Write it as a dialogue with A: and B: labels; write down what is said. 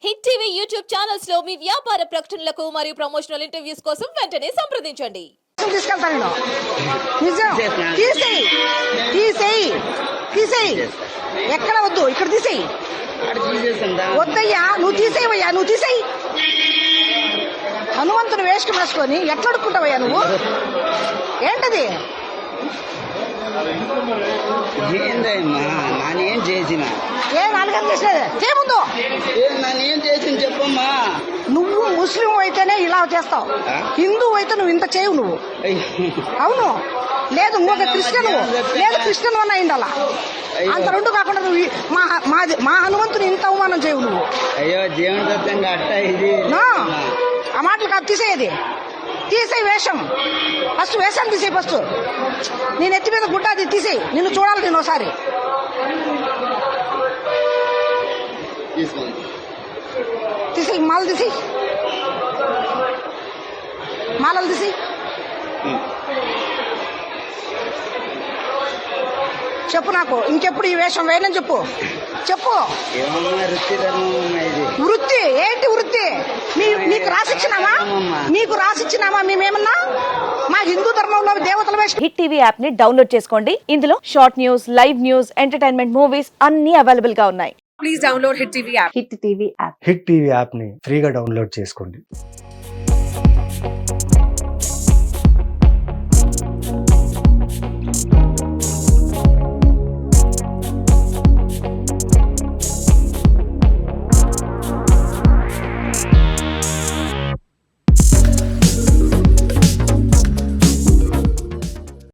A: Hit TV YouTube channels లో మీ వ్యాపార ప్రకటనలకు మరియు ప్రమోషనల్ ఇంటర్వ్యూస్ కోసం వెంటనే సంప్రదించండి.
B: తీసుకెళ్తాను నేను. నిజం. తీసేయి తీసేయి తీసేయి. ఎక్కడ వద్దు, ఇక్కడ తీసేయి. వద్దయ్యా, నువ్వు తీసేవయ్యా, నువ్వు తీసేయి. హనుమంతుని వేషం వేసుకొని ఎట్లా అడుక్కుంటావయ్యా నువ్వు? ఏంటది?
C: ఏందమ్మా నానేం చేసిన?
B: నాలుగని చేసేది చేయముందు.
C: నానేం చేసిన చెప్పమ్మా.
B: నువ్వు ముస్లిం అయితేనే ఇలా చేస్తావు, హిందూ అయితే నువ్వు ఇంత చేయవు నువ్వు. అవును, లేదు ఇంకొక క్రిస్టియన్, లేదు క్రిస్టియన్ వన్ అయిండాలా. అంత రెండు కాకుండా నువ్వు మా హనుమంతుని ఇంత అవమానం చేయవు నువ్వు.
C: అయ్యో దేవుని దత్తంగా అట్ట ఇది
B: ఆ మాటలు కాదు, తీసేది. తీసేయి వేషం, ఫస్ట్ వేషం తీసేయి. ఫస్ట్ నేను ఎత్తి మీద గుడ్డ అది తీసేయి. నిన్ను చూడాలి నేను ఒకసారి. తీసేయి, మాలలు తీసేయి, మాలలు తీసేయి. చెప్పు నాకు, ఇంకెప్పుడు ఈ వేషం వేయనని చెప్పు. చెప్పు. వృత్తి ఏంటి? వృత్తి నీకు రాసిచ్చినామా? నీకు రాసిచ్చినామా మేమేమన్నా? మా హిందూ ధర్మంలో దేవతల వేషం.
D: హిట్ టీవీ యాప్ ని డౌన్లోడ్ చేసుకోండి. ఇందులో short news, live news, entertainment movies అన్ని అవైలబుల్ గా ఉన్నాయి.
E: Please download Hit TV app.
D: Hit TV app.
F: Hit TV app ని ఫ్రీగా డౌన్లోడ్ చేసుకోండి.